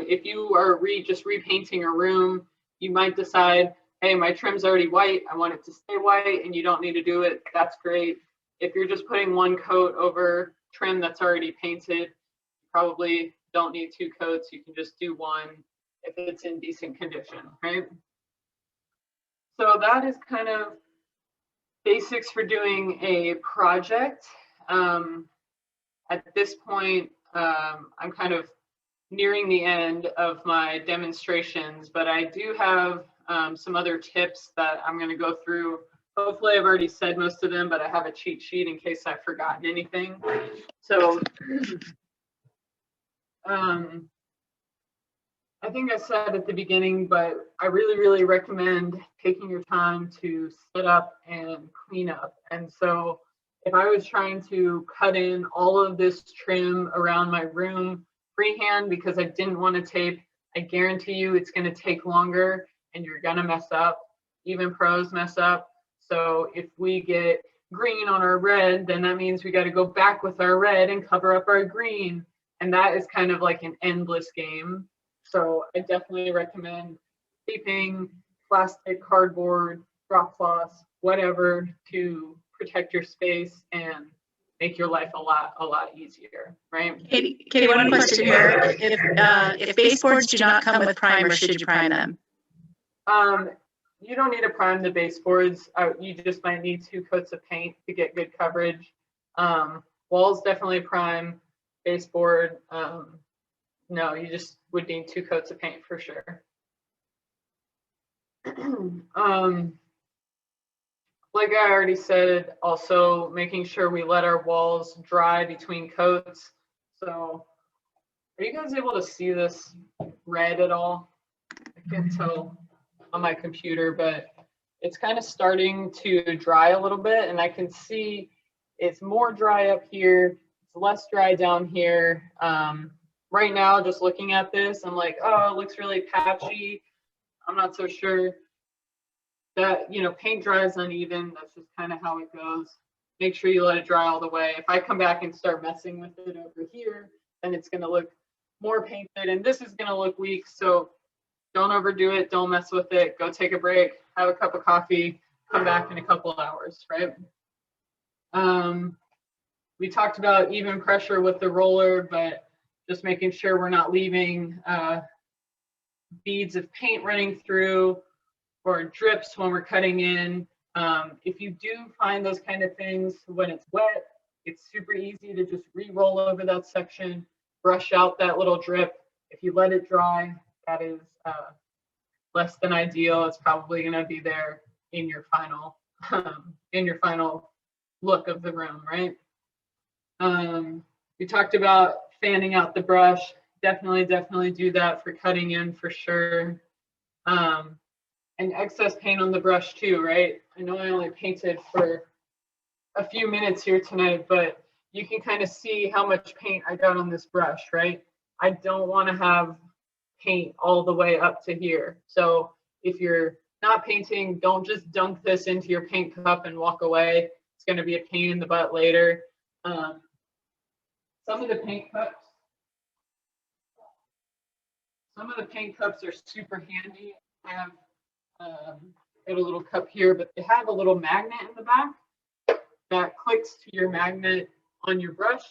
If you are just repainting a room, you might decide, hey, my trim's already white, I want it to stay white, and you don't need to do it. That's great. If you're just putting one coat over trim that's already painted, you probably don't need two coats. You can just do one if it's in decent condition, right? So that is kind of basics for doing a project. At this point, I'm kind of nearing the end of my demonstrations, but I do have some other tips that I'm going to go through. Hopefully I've already said most of them, but I have a cheat sheet in case I've forgotten anything. So I think I said at the beginning, but I really, really recommend taking your time to set up and clean up. And so if I was trying to cut in all of this trim around my room freehand because I didn't want to tape, I guarantee you it's going to take longer and you're going to mess up. Even pros mess up. So if we get green on our red, then that means we got to go back with our red and cover up our green. And that is kind of like an endless game. So I definitely recommend taping, plastic, cardboard, drop cloths, whatever, to protect your space and make your life a lot easier, right? Caitie, one question here. If baseboards do not come with primer, should you prime them? You don't need to prime the baseboards. You just might need 2 coats of paint to get good coverage. Walls definitely prime. Baseboard, no, you just would need 2 coats of paint for sure. Like I already said, also making sure we let our walls dry between coats. So are you guys able to see this red at all? I can't tell on my computer, but it's kind of starting to dry a little bit, and I can see it's more dry up here. It's less dry down here. Right now, just looking at this, I'm like, oh, it looks really patchy. I'm not so sure. That, paint dries uneven. That's just kind of how it goes. Make sure you let it dry all the way. If I come back and start messing with it over here, then it's going to look more painted, and this is going to look weak. So don't overdo it. Don't mess with it. Go take a break, have a cup of coffee, come back in a couple of hours, right? We talked about even pressure with the roller, but just making sure we're not leaving beads of paint running through or drips when we're cutting in. If you do find those kind of things when it's wet, it's super easy to just re-roll over that section, brush out that little drip. If you let it dry, that is less than ideal. It's probably going to be there in your final look of the room, right? We talked about fanning out the brush. Definitely do that for cutting in for sure. And excess paint on the brush too, right? I know I only painted for a few minutes here tonight, but you can kind of see how much paint I got on this brush, right? I don't want to have paint all the way up to here. So if you're not painting, don't just dunk this into your paint cup and walk away. It's going to be a pain in the butt later. Some of the paint cups are super handy. I have got a little cup here, but they have a little magnet in the back that clicks to your magnet on your brush.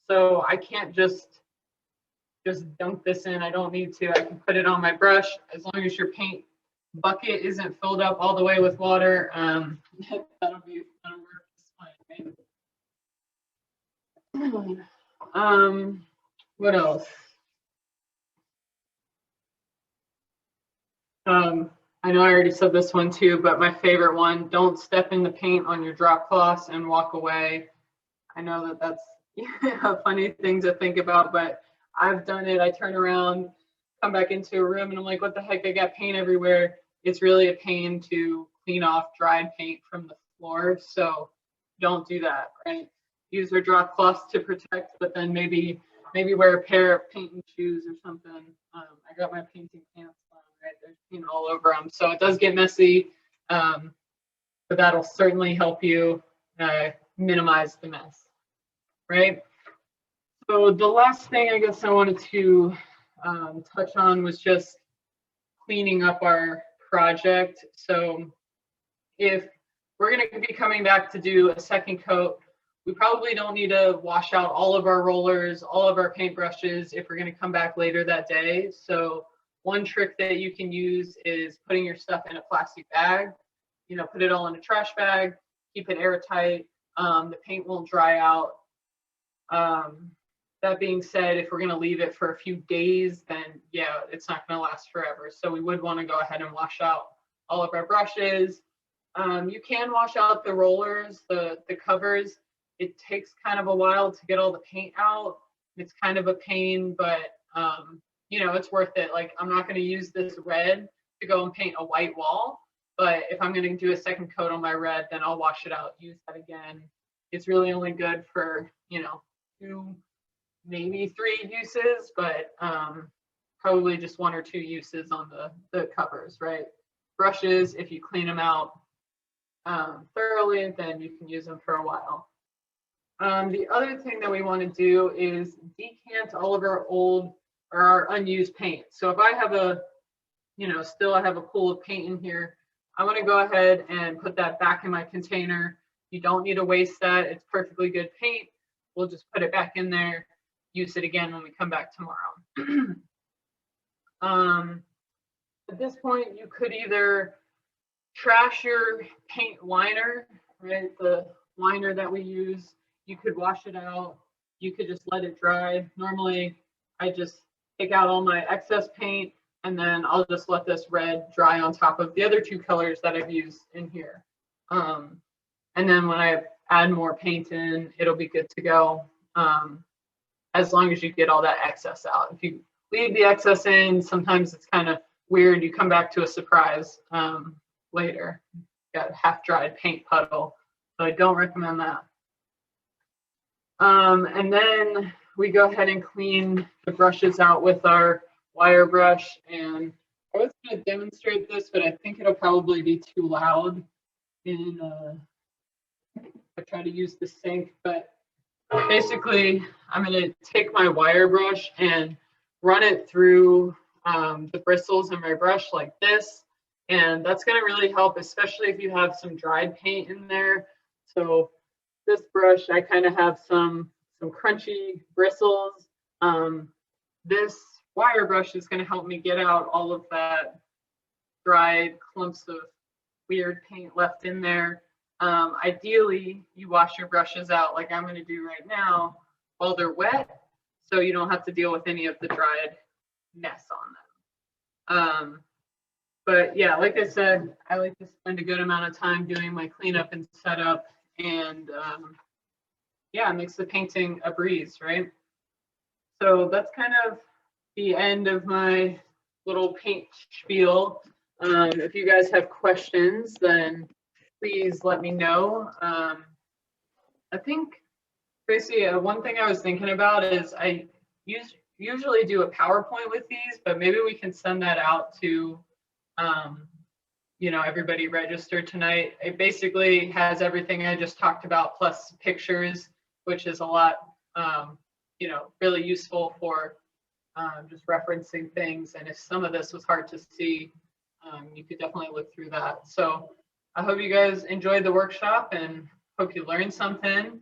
So I can't just dunk this in. I don't need to. I can put it on my brush as long as your paint bucket isn't filled up all the way with water. That'll work just fine, right? What else? I know I already said this one too, but my favorite one, don't step in the paint on your drop cloths and walk away. I know that that's a funny thing to think about, but I've done it. I turn around, come back into a room, and I'm like, what the heck? I got paint everywhere. It's really a pain to clean off dried paint from the floor. So don't do that, right? Use your drop cloths to protect, but then maybe wear a pair of painting shoes or something. I got my painting pants on, right? There's paint all over them. So it does get messy. but that'll certainly help you minimize the mess, right? So the last thing I guess I wanted to touch on was just cleaning up our project. So if we're going to be coming back to do a second coat, we probably don't need to wash out all of our rollers, all of our paintbrushes if we're going to come back later that day. So one trick that you can use is putting your stuff in a plastic bag, you know, put it all in a trash bag, keep it airtight. The paint won't dry out. That being said, if we're going to leave it for a few days, then yeah, it's not going to last forever. So we would want to go ahead and wash out all of our brushes. You can wash out the rollers, the covers. It takes kind of a while to get all the paint out. It's kind of a pain, but you know, it's worth it. Like, I'm not going to use this red to go and paint a white wall, but if I'm going to do a second coat on my red, then I'll wash it out, use that again. It's really only good for, you know, 2, maybe 3 uses, but probably just 1 or 2 uses on the covers, right? Brushes, if you clean them out thoroughly, then you can use them for a while. The other thing that we want to do is decant all of our old or our unused paint. So if I have a, you know, still I have a pool of paint in here, I want to go ahead and put that back in my container. You don't need to waste that. It's perfectly good paint. We'll just put it back in there, use it again when we come back tomorrow. At this point, you could either trash your paint liner, right? The liner that we use, you could wash it out. You could just let it dry. Normally, I just take out all my excess paint and then I'll just let this red dry on top of the other 2 colors that I've used in here. And then when I add more paint in, it'll be good to go. As long as you get all that excess out. If you leave the excess in, sometimes it's kind of weird. You come back to a surprise later. Got half-dried paint puddle, so I don't recommend that. And then we go ahead and clean the brushes out with our wire brush. And I was going to demonstrate this, but I think it'll probably be too loud in I try to use the sink. But basically, I'm going to take my wire brush and run it through the bristles in my brush like this. And that's going to really help, especially if you have some dried paint in there. So this brush, I kind of have some crunchy bristles. This wire brush is going to help me get out all of that dried clumps of weird paint left in there. Ideally, you wash your brushes out like I'm going to do right now while they're wet, so you don't have to deal with any of the dried mess on them. But yeah, like I said, I like to spend a good amount of time doing my cleanup and setup, and yeah, it makes the painting a breeze, right? So that's kind of the end of my little paint spiel. If you guys have questions, then please let me know. I think, Tracy, one thing I was thinking about is I usually do a PowerPoint with these, but maybe we can send that out to you know, everybody registered tonight. It basically has everything I just talked about plus pictures, which is a lot, you know, really useful for just referencing things. And if some of this was hard to see, you could definitely look through that. So I hope you guys enjoyed the workshop and hope you learned something.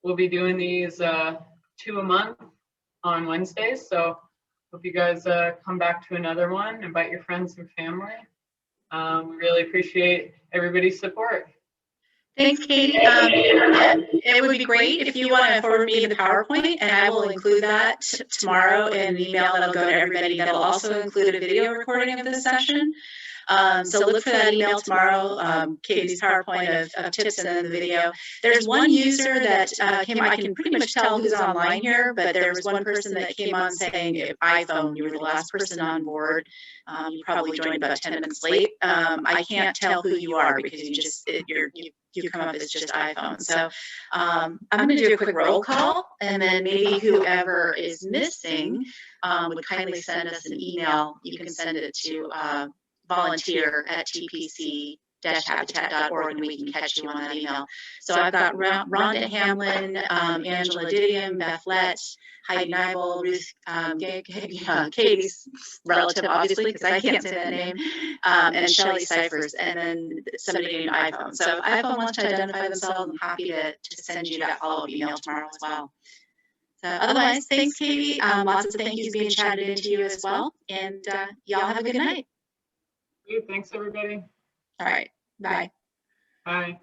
We'll be doing these 2 a month on Wednesdays. So hope you guys come back to another one, invite your friends and family. We really appreciate everybody's support. Thanks, Caitie. It would be great if you want to forward me the PowerPoint, and I will include that tomorrow in an email that'll go to everybody. That'll also include a video recording of this session. So look for that email tomorrow, Caitie's PowerPoint of tips and then the video. There's one user that came, I can pretty much tell who's online here, but there was one person that came on saying iPhone, you were the last person on board. You probably joined about 10 minutes late. I can't tell who you are because you come up as just iPhone. So I'm going to do a quick roll call, and then maybe whoever is missing would kindly send us an email. You can send it to volunteer@tpc.org. habitat.org, and we can catch you on that email. So I've got Rhonda Hamlin, Angela Didion, Beth Lett, Heidi Nibel, Ruth, Caitie's relative, obviously, because I can't say that name, and Shelley Cyphers, and then somebody named iPhone. So if iPhone wants to identify themselves, I'm happy to send you that follow-up email tomorrow as well. So otherwise, thanks, Caitie. Lots of thank yous being chatted into you as well. And y'all have a good night. Thanks, everybody. All right. Bye. Bye.